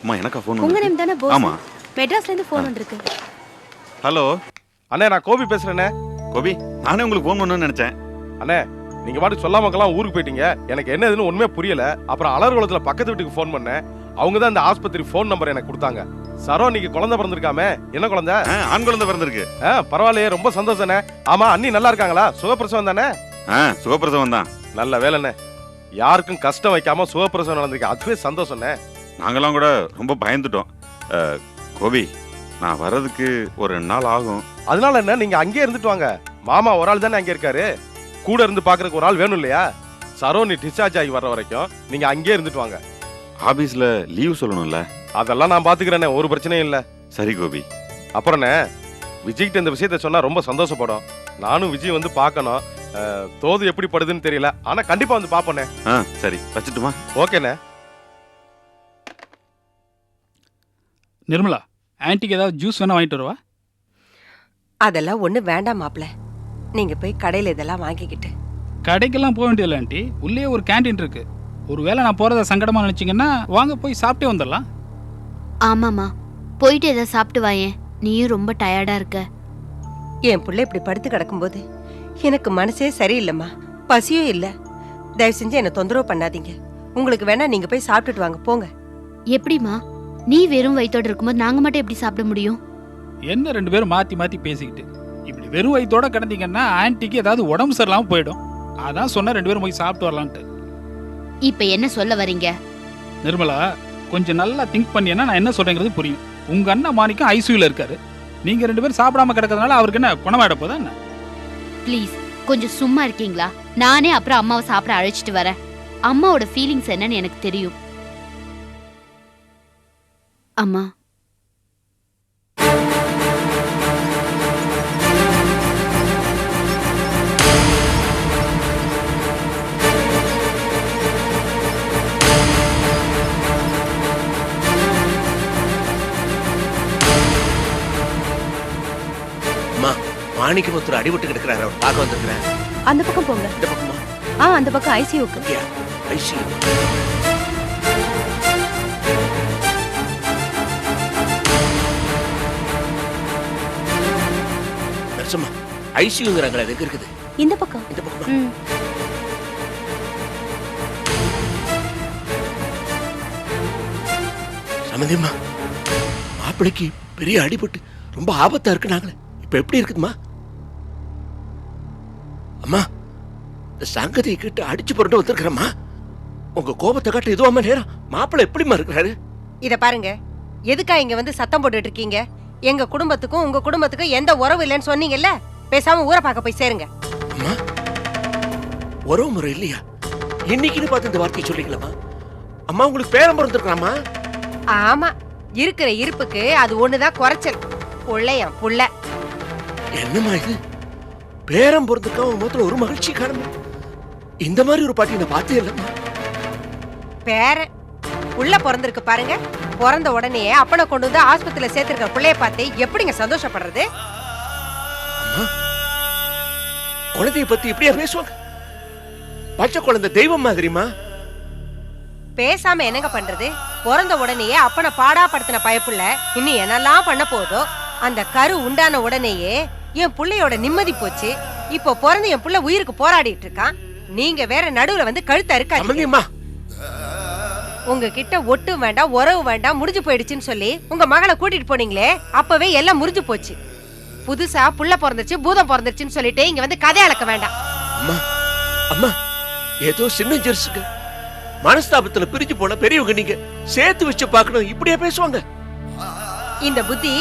அம்மா எனக்கா ஃபோன் உங்க நேம் தானே போஸ்? ஆமா. மெட்ராஸ்ல இருந்து ஃபோன் வந்திருக்கு. ஹலோ அண்ணே, நான் கோபி பேசுறேனே. கோபி, நானே உங்களுக்கு ஃபோன் பண்ணணும்னு நினைச்சேன். அண்ணே, நீங்க பாட்டு சொல்லாமக்கலாம் ஊருக்கு போயிட்டீங்க. எனக்கு என்ன எதுன்னு ஒண்ணுமே புரியல. அப்புறம் அலர்குளத்துல பக்கத்து வீட்டுக்கு ஃபோன் பண்ணேன். அவங்க தான் இந்த ஆஸ்பத்திரி ஃபோன் நம்பர் எனக்கு கொடுத்தாங்க. சரோ, நீங்க குழந்தை பிறந்திருக்காமே, என்ன குழந்தை? ஆண் குழந்தை பிறந்திருக்கு. பரவாயில்லையே, ரொம்ப சந்தோஷண்ணே. ஆமா, அண்ணி நல்லா இருக்காங்களா? சுகப்பிரசவம் தானே? சுகப்பிரசவம் தான். நல்ல வேலைண்ணே, யாருக்கும் கஷ்டம் வைக்காம சுகப்பிரசவம் நடந்திருக்கு. அதுவே சந்தோஷண்ணே. நாங்களாம் கூட ரொம்ப பயந்துட்டோம். கோபி, நான் வர்றதுக்கு ஒரு 2 நாள் ஆகும். அதனால என்ன, நீங்க அங்கேயே இருந்துட்டு வாங்க. மாமா ஒரு ஆள் தானே அங்கே இருக்காரு, கூட இருந்து பாக்குறதுக்கு ஒரு ஆள் வேணும் இல்லையா? சரோ, நீ டிஸ்சார்ஜ் ஆகி வர்ற வரைக்கும் நீங்க அங்கேயே இருந்துட்டு வாங்க. ஆபீஸ்ல லீவ் சொல்லணும்ல? அதெல்லாம் நான் பாத்துக்கிறேனே, ஒரு பிரச்சனையும் இல்ல. சரி கோபி. அப்புறம்ண்ணே, விஜய்கிட்ட இந்த விஷயத்த சொன்னா ரொம்ப சந்தோஷப்படும். நானும் விஜய் வந்து பார்க்கணும். தோது எப்படி படுதுன்னு தெரியல, ஆனா கண்டிப்பா வந்து பாப்போண்ணே. சரி, வச்சுட்டுமா? ஓகேண்ணே. நிர்மலா, ஆன்ட்டிக்கு ஏதாவது ஜூஸ் வேணா வாங்கிட்டு வருவா? அதெல்லாம் ஒண்ணு வேண்டாம் மாப்ள. நீங்க போய் கடையில இதெல்லாம் வாங்கிக்கிட்டு. கடைக்கெல்லாம் போக வேண்டியதில்லை ஆன்ட்டி, உள்ளே ஒரு கேண்டீன் இருக்கு. ஒருவேளை நான் போறத சங்கடமா நினைச்சீங்கன்னா வாங்க, போய் சாப்பிட்டே வந்துடலாம். ஆமாமா, போயிட்டு ஏதாவது சாப்பிட்டு வாயேன். நீயும் ரொம்ப டயர்டா இருக்க. என் பிள்ளை இப்படி படுத்து கிடக்கும்போது எனக்கு மனசே சரியில்லைம்மா. பசியும் இல்ல. தயவு செஞ்சு என்ன தொந்தரவு பண்ணாதீங்க. உங்களுக்கு வேணா நீங்க போய் சாப்பிட்டுட்டு வாங்க, போங்க. எப்படிமா, நீ வெறும் வயித்தோட இருக்கும்போது நாங்க மட்டும் எப்படி சாப்பிட முடியும்? என்ன 2 பேரும் மாத்தி மாத்தி பேசிக்கிட்டு இப்படி வெறும் வயித்தோட கிடந்தீங்கன்னா ஆன்ட்டிக்கு ஏதாவது உடம்பு சரியில்லாம போயிடும். அதான் சொன்ன 2 பேரும் போய் சாப்பிட்டு வரலான்ட்டு. இப்ப என்ன சொல்ல வரீங்க? நிர்மலா, கொஞ்சம் நல்லா திங்க் பண்ணினா நான் என்ன சொல்றேங்கிறது புரியும். உங்க அண்ணன் மாணிக்கம் ஐசியூல இருக்காரு. நீங்க 2 பேரும் சாப்பிடாம கிடக்கிறதுனால அவருக்கு என்ன குணமாயிட போதா என்ன? ப்ளீஸ் கொஞ்சம் சும்மா இருக்கீங்களா? நானே அப்புறம் அம்மாவை சாப்பிட அழைச்சிட்டு வரேன். அம்மாவோட ஃபீலிங்ஸ் என்னன்னு எனக்கு தெரியும். அம்மா, மாணிக்கம் ஒருத்தர் அடிபட்டு கிடக்கிறாரு, அவர் பார்க்க வந்திருக்கிறேன். அந்த பக்கம் போங்க. இந்த பக்கமா? அந்த பக்கம் ஐசியூக்கு. ஐசியூ. நர்சம்மா, ஐசியூங்கிறாங்களா, எங்க இருக்குது? இந்த பக்கம். இந்த பக்கமா? சம்பந்தியம்மா, மாப்பிளைக்கு பெரிய அடிபட்டு ரொம்ப ஆபத்தா இருக்கு. நாங்களே இப்ப எப்படி இருக்குதுமா? அம்மா, இந்த சங்கதியை கிட்ட அடிச்சு புரண்டு வந்திருக்கிறம்மா. உங்க கோபத்தை காட்ட இதுவாம நேரம். மாப்பிள்ளை எப்படிமா இருக்கிறாரு? இத பாருங்க, எதுக்கா இங்க வந்து சத்தம் போட்டுட்டு இருக்கீங்க? எங்க குடும்பத்துக்கும் உங்க குடும்பத்துக்கும் எந்த உறவு இல்லைன்னு சொன்னீங்கல்ல, பேசாம ஊரை பார்க்க போய் சேருங்க. அம்மா, உறவு முறை இல்லையா? இன்னைக்குன்னு பார்த்து இந்த வார்த்தையை சொல்லிக்கலாமா? அம்மா, உங்களுக்கு பேரம் பிறந்திருக்கலாமா? ஆமா, இருக்கிற இருப்புக்கு அது ஒண்ணுதான் குறைச்சல். புள்ளையாம் புள்ள. என்னம்மா இது? பேரம் பிறந்திருக்கா, உங்க முகத்துல ஒரு மகிழ்ச்சி காணுமே. இந்த மாதிரி ஒரு பாட்டி நான் பார்த்தே இல்லம்மா. பேரன் உள்ள பிறந்திருக்கு பாருங்க. பிறந்த உடனே அப்பனை கொண்டு வந்து ஆஸ்பத்திரியில சேர்த்திருக்க பிள்ளைய பார்த்து எப்படிங்க சந்தோஷப்படுறது? குழந்தைய பத்தி இப்படியா பேசுவாங்க? பச்சை குழந்தை தெய்வம் மாதிரிமா. பேசாம என்னங்க பண்றது? பிறந்த உடனேயே அப்பனை பாடா படுத்தின பயப்புள்ள இன்னும் என்னெல்லாம் பண்ண போதோ. அந்த கரு உண்டான உடனேயே என் புள்ளையோட நிம்மதி போச்சு. இப்போ பிறந்த என் புள்ள உயிருக்கு போராடிட்டு இருக்கான். நீங்க வேற நடுவுல வந்து கழுத்தா இருக்காதீங்க. உங்ககிட்ட ஒட்டும் வேண்டாம், உறவு வேண்டாம், முடிஞ்சு போயிடுச்சுன்னு சொல்லி உங்க மகளை கூட்டிட்டு போனீங்களே, அப்பவே எல்லாம் முறிஞ்சு போச்சு. புதுசா புள்ள பிறந்துச்சு, பூதம் பிறந்துச்சுன்னு சொல்லிட்டு இங்க வந்து கதை அளக்க வேண்டாம். அம்மா, அம்மா, ஏதோ சின்ன ஜெர்ஸுக்கு மனஸ்தாபத்துல பிரிஞ்சு போன பெரியவங்க, நீங்க சேர்த்து வச்சு பார்க்கணும். இப்படியே பேசுவாங்க? இந்த புத்தி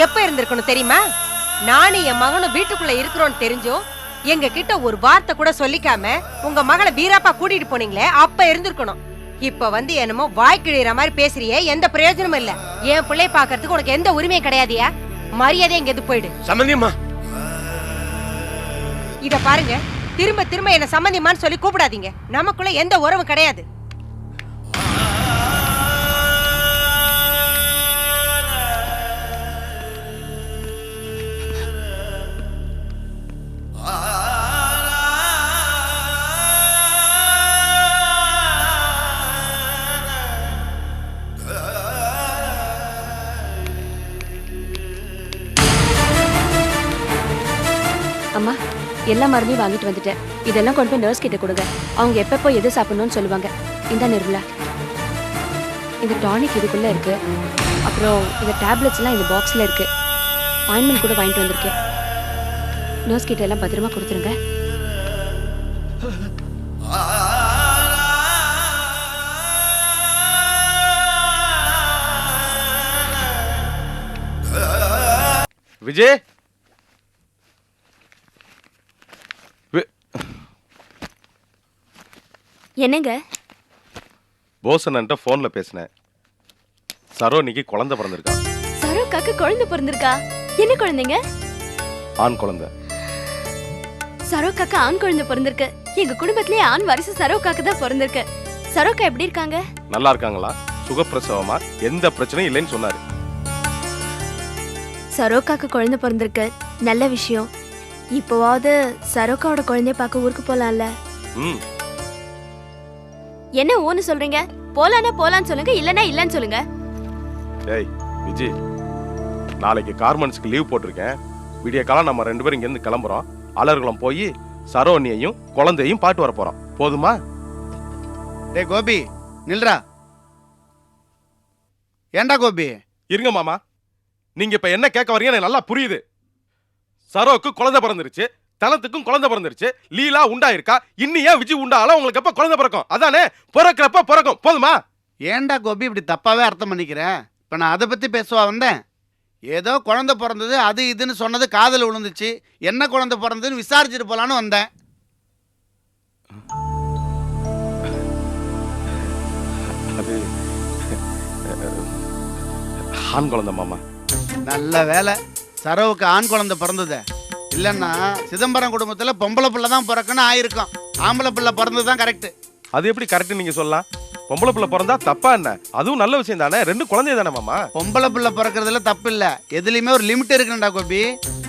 எப்ப இருந்திருக்கணும் தெரியுமா? நானும் என் மகனும் வீட்டுக்குள்ள இருக்கிறோன்னு தெரிஞ்சும் எங்க கிட்ட ஒரு வார்த்தை கூட சொல்லிக்காம உங்க மகளை வீராப்பா கூட்டிட்டு போனீங்களே, அப்ப இருந்திருக்கணும். இப்ப வந்து என்னமோ வாய்க்கிழிற மாதிரி பேசுறியே, எந்த பிரயோஜனமும் இல்ல. என் பிள்ளை பாக்குறதுக்கு உனக்கு எந்த உரிமையும் கிடையாதியா? மரியாதை எங்க எது போயிடு. சம்பந்தியம்மா, இத பாருங்க, திரும்ப திரும்ப என்ன சம்பந்தியமான்னு சொல்லி கூப்பிடாதீங்க. நமக்குள்ள எந்த உறவும் கிடையாது. எல்லா மருந்தையும் வாங்கிட்டு வந்துட்டேன். இதெல்லாம் கொண்டு போய் நர்ஸ் கிட்ட கொடுங்க. அவங்க எப்பப்போ எது சாப்பிடணும்னு சொல்லுவாங்க. இந்த நிர்மலா, இந்த டானிக் இதுக்குள்ள இருக்கு. அப்புறம் இந்த டேப்லெட்ஸ் எல்லாம் இந்த பாக்ஸ்ல இருக்கு. ஆயின்மெண்ட் கூட வாங்கிட்டு வந்திருக்கேன். நர்ஸ் கிட்ட எல்லாம் பத்திரமா கொடுத்துருங்க. விஜய், என்னங்க? போசன்ட்ட போன்ல பேசினேன். சரோனிக்கு குழந்தை பிறந்திருக்கா. சரோக்காக்கு குழந்தை பிறந்திருக்கா? என்ன குழந்தைங்க? ஆண் குழந்தை. சரோக்காக்கு ஆண் குழந்தை பிறந்திருக்கு. எங்க குடும்பத்திலே ஆண் வாரிசு சரோக்காக்கு தான் பிறந்திருக்கு. சரோக்கா எப்படி இருக்காங்க? நல்லா இருக்காங்களா? சுகப்பிரசவமா? எந்த பிரச்சனையும் இல்லைன்னு சொன்னாரு. சரோக்காக்கு குழந்தை பிறந்திருக்கு. நல்ல விஷயம். இப்போவாவது சரோக்காவோட குழந்தைய பார்க்க ஊருக்கு போலாம்ல? ம். என்ன ஓன்னு சொல்றீங்க? போலானா போலான்னு சொல்லுங்க, இல்லனா இல்லன்னு சொல்லுங்க. ஏய் விஜய், நாளைக்கு கார்மெண்ட்ஸ்க்கு லீவ் போட்டிருக்கேன். விடிய காலம் நம்ம 2 பேரும் இங்கிருந்து கிளம்புறோம். அலர்குளம் போய் சரோனியையும் குழந்தையும் பாட்டு வர போறோம். போதுமா? டேய் கோபி, நில்றா. ஏண்டா கோபி? இருங்க மாமா, நீங்க இப்ப என்ன கேட்க வரீங்க எனக்கு நல்லா புரியுது. சரோக்கு குழந்தை பிறந்துருச்சு, தனத்துக்கும் குழந்தை பிறந்துருச்சு, லீலா உண்டாயிருக்கா. இன்னும் ஏன் விஜய் உண்டால உங்களுக்கு எப்ப குழந்தை பிறக்கும்? அதானே, பிறக்கிறப்ப பிறக்கும். போதுமா? ஏண்டா கோபி இப்படி தப்பாவே அர்த்தம் பண்ணிக்கிறேன்? இப்ப நான் அதை பத்தி பேசுவா வந்தேன். ஏதோ குழந்தை பிறந்தது அது இதுன்னு சொன்னது காதல் விழுந்துச்சு. என்ன குழந்தை பிறந்ததுன்னு விசாரிச்சுட்டு போலான்னு வந்தேன். அது ஆண் குழந்தை மாமா. நல்ல வேலை, சரோவுக்கு ஆண் குழந்தை பிறந்தது. இல்லைன்னா சிதம்பரம் குடும்பத்துல பொம்பளை பிள்ளை தான் பிறக்கணும் ஆயிருக்கும். ஆம்பளை பிள்ளை பிறந்ததுதான் கரெக்ட். அது எப்படி கரெக்ட் நீங்க சொல்லலாம்? பொம்பளை பிள்ளை பிறந்தா தப்பா என்ன? அதுவும் நல்ல விஷயம் தானே. 2 குழந்தை தானே மாமா. பொம்பளை பிள்ளை பிறக்கிறதுல தப்பு இல்ல. எதுலயுமே ஒரு லிமிட் இருக்குண்டா கோபி.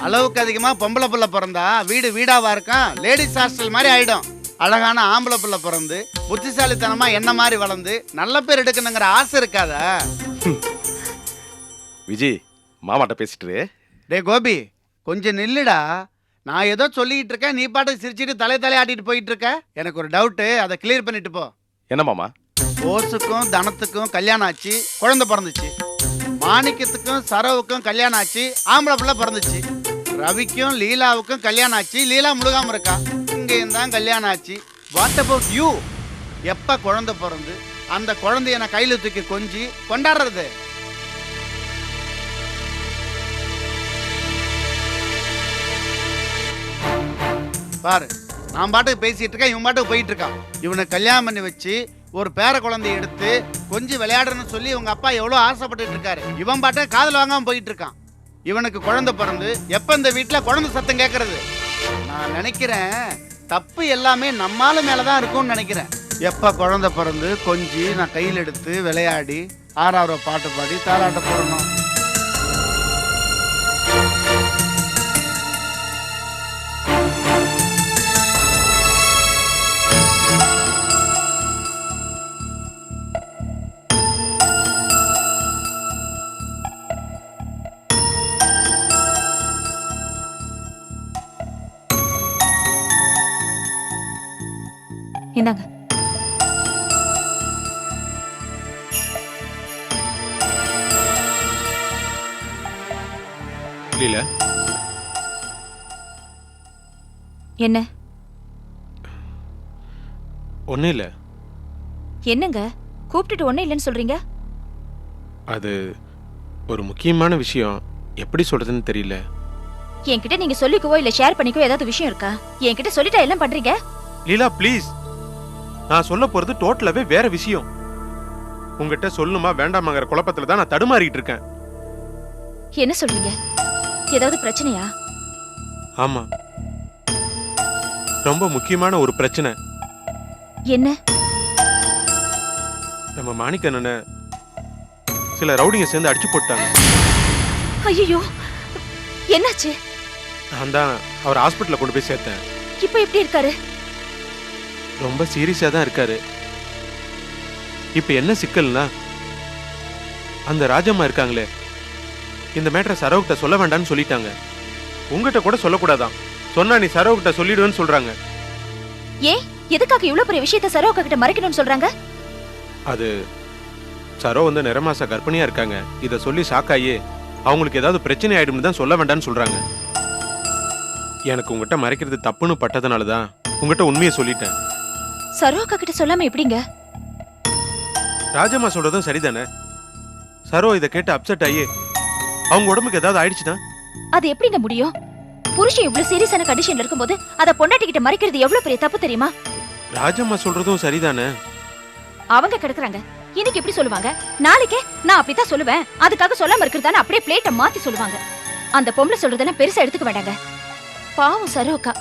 அளவுக்கு அதிகமா பொம்பளை பிள்ளை பிறந்தா வீடு வீடாவா இருக்கும், லேடிஸ் ஹாஸ்டல் மாதிரி ஆயிடும். அழகான ஆம்பளை பிள்ளை பிறந்து புத்திசாலித்தனமா என்ன மாதிரி வளர்ந்து நல்ல பேர் எடுக்கணுங்கிற ஆசை இருக்காதா? விஜய், மாமாட்ட பேசிட்டு. டே கோபி, கொஞ்சம் நில்லுடா. நான் ஏதோ சொல்லிக்கிட்டு இருக்கேன், நீ பாட்டுக்கு சிரிச்சிட்டு தலையாட்டிட்டு போயிட்டு இருக்க. எனக்கு ஒரு டவுட்டு, அதை கிளியர் பண்ணிட்டு போ. என்ன மாமா? ஓசுக்கும் தனத்துக்கும் கல்யாணம் ஆச்சு, குழந்தை பிறந்துச்சு. மாணிக்கத்துக்கும் சரோவுக்கும் கல்யாணம் ஆச்சு, ஆம்பளை பிள்ளை பிறந்துச்சு. ரவிக்கும் லீலாவுக்கும் கல்யாணம் ஆச்சு, லீலா முழுகாம இருக்கா. இங்கேயும் தான் கல்யாணம் ஆச்சு. What about you? எப்ப குழந்தை பிறந்து அந்த குழந்தைய நான் கையில தூக்கி கொஞ்சி கொண்டாடுறது? பாரு, நான் பாட்டுக்கு பேசிட்டு இருக்கேன், இவன் பாட்டுக்கு போயிட்டு இருக்கான். இவனை கல்யாணம் பண்ணி வச்சு ஒரு பேர குழந்தைய எடுத்து கொஞ்சம் விளையாடுறன்னு சொல்லி உங்க அப்பா எவ்வளவு ஆசைப்பட்டு இருக்காரு. இவன் பாட்டுக்கு காதல் வாங்காம போயிட்டு இருக்கான். இவனுக்கு குழந்தை பிறந்து எப்ப இந்த வீட்டுல குழந்தை சத்தம் கேட்கறது? நான் நினைக்கிறேன் தப்பு எல்லாமே நம்மால மேலதான் இருக்கும்னு நினைக்கிறேன். எப்ப குழந்தை பிறந்து கொஞ்சி நான் கையில் எடுத்து விளையாடி 6ஆவது பாட்டு பாடி தாலாட்ட போடணும். இந்தாங்க. இல்ல என்ன? ஒன்றும் இல்லை. என்னங்க கூப்பிட்டுட்டு ஒன்றும் இல்லைன்னு சொல்றீங்க? அது ஒரு முக்கியமான விஷயம். எப்படி சொல்றதுன்னு தெரியல. என்கிட்ட நீங்க சொல்லிக்கவோ இல்ல ஷேர் பண்ணிக்கோ ஏதாவது விஷயம் இருக்கா? என்கிட்ட சொல்லிட்டா எல்லாம் பண்றீங்க? லீலா ப்ளீஸ், நான் சொல்ல போறது டோட்டலாவே வேற விஷயம். உங்ககிட்ட சொல்லணுமா வேண்டாமாங்கிற குழப்பத்துல தான் நான் தடுமாறிட்டு இருக்கேன். என்ன சொல்றீங்க? ஏதாவது பிரச்சனையா? ஆமா, ரொம்ப முக்கியமான ஒரு பிரச்சனை. என்ன? நம்ம மாணிக்கண்ணனை சில ரவுடிங்க சேர்ந்து அடிச்சு போட்டாங்க. ஐயோ, என்னாச்சு? நான் தான் அவர் ஹாஸ்பிட்டல்ல கொண்டு போய் சேர்த்தேன். இப்போ எப்படி இருக்காரு? ரொம்ப சீரியஸா தான் இருக்காரு. இப்ப என்ன சிக்கல்னா, அந்த ராஜம்மா இருக்காங்களே, இந்த மேட்டரை சரவுகிட்ட சொல்ல வேண்டாம்னு சொல்லிட்டாங்க. உங்ககிட்ட கூட சொல்லக்கூடாதான். சொன்னா நீ சரோ கிட்ட சொல்லிடுவேன்னு சொல்றாங்க. ஏன் எதுக்காக இவ்வளவு பெரிய விஷயத்தை சரோக்கா கிட்ட மறைக்கணும்னு சொல்றாங்க? அது சரோ வந்து நிறமாச கர்ப்பிணியா இருக்காங்க. இத சொல்லி ஷாக்காயே அவங்களுக்கு ஏதாவது பிரச்சனை ஆயிடும்னு தான் சொல்ல வேண்டாம்னு சொல்றாங்க. எனக்கு உங்ககிட்ட மறைக்கிறது தப்புன்னு பட்டதுனால தான் உங்ககிட்ட உண்மையை சொல்லிட்டேன். சரோக்கா கிட்ட சொல்லாம எப்படிங்க? ராஜம்மா சொல்றதும் சரிதானே. சரோ இதை கேட்டு அப்செட் ஆகி அவங்க உடம்புக்கு ஏதாவது ஆயிடுச்சுன்னா அது எப்படிங்க முடியும்? புருஷன் இவ்வளவு சீரியஸான கண்டிஷன்ல இருக்கும்போது அத பொண்டாட்டிக்கிட்ட மறைக்கிறது எவ்வளவு பெரிய தப்பு தெரியுமா? ராஜம்மா சொல்றதும் சரிதானே. அவங்க கிடக்குறாங்க, இன்னைக்கு எப்படி சொல்லுவாங்க, நாளைக்கே நான் அப்படித்தான் சொல்லுவேன், அதுக்காக சொல்லாம இருக்கிறதான அப்படியே பிளேட்டை மாத்தி சொல்லுவாங்க. அந்த பொம்பளை சொல்றதெல்லாம் பெருசா எடுத்துக்க வேண்டாங்க. பாவம் சரோக்கா,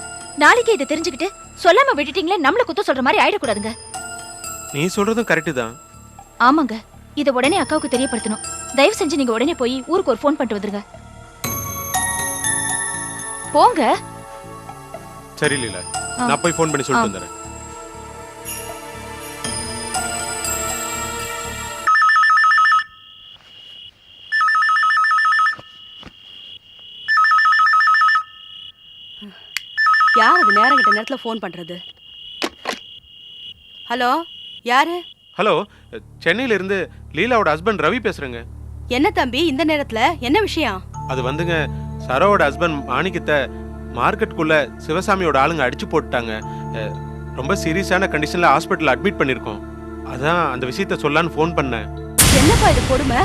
நாளைக்கு இதை தெரிஞ்சுக்கிட்டு சொல்லாம விட்டுட்டீங்களே நம்மள குத்த சொல்ற மாதிரி ஆயிடக்கூடாதுங்க. நீ சொல்றதும் கரெக்டு தான். ஆமாங்க, இத உடனே அக்காவுக்கு தெரியப்படுத்தணும். தயவு செஞ்சு நீங்க உடனே போய் ஊருக்கு ஒரு ஃபோன் பண்ணிட்டு வந்துருங்க. போங்க. சரி லீலா, நான் போய் ஃபோன் பண்ணி சொல்லிட்டு வந்துறேன். யார் அது நேரம் கிட்ட நேரத்துல ஃபோன் பண்றது? ஹலோ, யாரு? ஹலோ, சென்னையில இருந்து லீலாவோட ஹஸ்பண்ட் ரவி பேசுறேங்க. என்ன தம்பி இந்த நேரத்துல, என்ன விஷயம்? அது வந்துங்க, சரோவோட ஹஸ்பண்ட் மாணிக்கத்தை மார்க்கெட்டுக்குள்ள சிவசாமியோட ஆளுங்க அடிச்சு போட்டுட்டாங்க. ரொம்ப சீரியஸான கண்டிஷன்ல ஹாஸ்பிட்டல் அட்மிட் பண்ணிருக்கோம். அதான் அந்த விஷயத்த சொல்லலான்னு ஃபோன் பண்ணேன். என்னப்பா இது கொடுமை?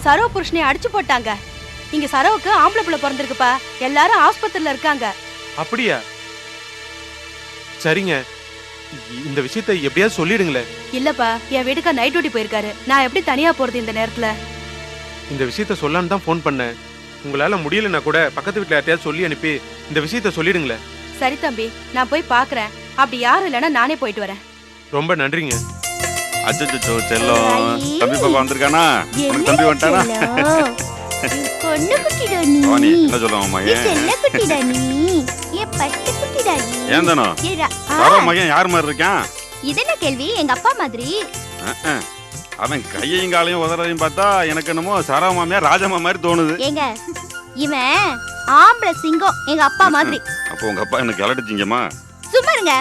சரோ புருஷனை அடிச்சு போட்டாங்க. இங்க சரோவுக்கு ஆம்பளை பிள்ளை பிறந்திருக்குப்பா. எல்லாரும் ஆஸ்பத்திரியில இருக்காங்க. அப்படியா? சரிங்க, இந்த விஷயத்தை எப்படியாவது சொல்லிடுங்களேன். இல்லப்பா, என் வீட்டுக்கு நைட் டியூட்டி போயிருக்காரு. நான் எப்படி தனியா போறது இந்த நேரத்துல? இந்த விஷயத்த சொல்லலான்னு தான் ஃபோன் பண்ணேன். உங்களால முடியலன்னா கூட பக்கத்து வீட்டுல யார்ட்டையாவது சொல்லி அனுப்பி இந்த விஷயத்த சொல்லிடுங்களேன். சரி தம்பி, நான் போய் பாக்குறேன். அப்படி யாரும் இல்லைன்னா நானே போயிட்டு வரேன். ரொம்ப நன்றிங்க. அச்சச்சோ செல்லம், தம்பி பாப்பா வந்திருக்கானா? உனக்கு தம்பி வந்துட்டானா? பொண்ணு குட்டிடா நீ. வாணி, என்ன சொல்லுவான் அம்மா? நீ செல்ல குட்டிடா நீ. ஏ பட்டு குட்டிடா நீ. ஏன் தானோ? சரோ மகன் யார் மாதிரி இருக்கான்? இதென்ன கேள்வி? எங்க அப்பா மாதிரி. அவன் கையையும் காலையும் உதறதையும் பார்த்தா எனக்கு என்னமோ சரோ மாமியா ராஜம்மா மாதிரி தோணுது. ஏங்க, இவன் ஆம்பளை சிங்கம், எங்க அப்பா மாதிரி. அப்போ உங்க அப்பா எனக்கு கிளட்டுச்சிங்கம்மா. சும்மா இருங்க.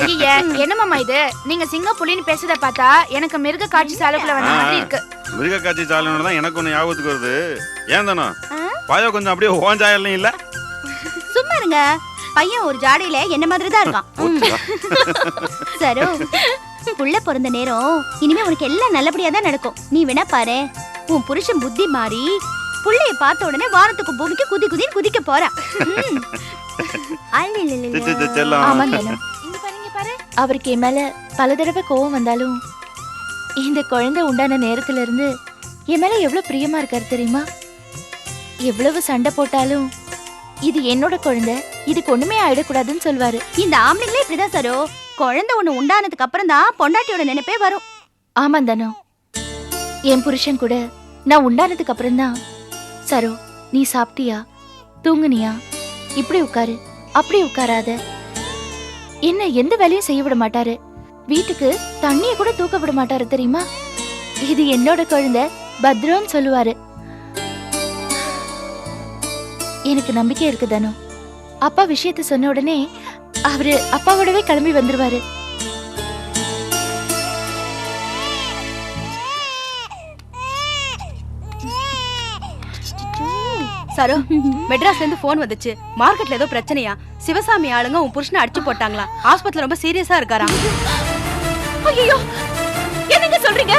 ஐயே, என்னமாமா இது? நீங்க சிங்க புலின்னு பேசுறத பார்த்தா எனக்கு மிருக காட்சி சாலைக்குள்ள வந்த மாதிரி இருக்கு. மிருக காட்சி சாலைன்னு தான் எனக்கு ஒண்ணு ஞாபகத்துக்கு வருது. ஏன் தானோ? பாயோ கொஞ்சம் அப்படியே ஓஞ்சாயல்லையும் இல்ல. சும்மா இருங்க. பையன் ஒரு ஜாடையில என்ன மாதிரி தான் இருக்கான். சரோ, புள்ள பிறந்த நேரம் இனிமே உனக்கு எல்லாம் நல்லபடியா தான் நடக்கும். நீ வேணா பாரு, உன் புருஷன் புத்தி மாறி புள்ளைய பார்த்த உடனே வானத்துக்கு பூமிக்கு குதி குதின்னு குதிக்க போறான். அவருக்கு என் மேல பல தடவை கோவம் வந்தாலும் இந்த குழந்தை உண்டான நேரத்துல இருந்து என் மேல எவ்வளவு பிரியமா இருக்காரு தெரியுமா? எவ்வளவு சண்டை போட்டாலும் இது என்னோட குழந்தை, இதுக்கு ஒண்ணுமே ஆயிடக்கூடாதுன்னு சொல்வாரு. இந்த ஆம்பளைங்களே இப்படிதான் சரோ. குழந்தை ஒண்ணு உண்டானதுக்கு அப்புறம் தான் பொண்டாட்டியோட நினைப்பே வரும். ஆமா தானோ. என் புருஷன் கூட நான் உண்டானதுக்கு அப்புறம் தான், சரோ நீ சாப்பிட்டியா, தூங்குனியா, இப்படி உட்காரு, அப்படி உட்காராத, என்ன எந்த வேலையும் செய்ய விட மாட்டாரு. வீட்டுக்கு தண்ணிய கூட தூக்க விட மாட்டாரு தெரியுமா? இது என்னோட குழந்தை, பத்ரோன்னு சொல்லுவாரு. எனக்கு நம்பிக்கை இருக்கு தானோ. அப்பா விஷயத்த சொன்ன உடனே அவரு அப்பாவோடவே கிளம்பி வந்துருவாரு. சரோ, மெட்ராஸ்ல இருந்து போன் வந்துச்சு. மார்க்கெட்ல ஏதோ பிரச்சனையா? சிவசாமி ஆளுங்க உன் புருஷனை அடிச்சு போட்டாங்களா? ஹாஸ்பிட்டல் ரொம்ப சீரியஸா இருக்காராம். ஐயோ, என்னங்க சொல்றீங்க?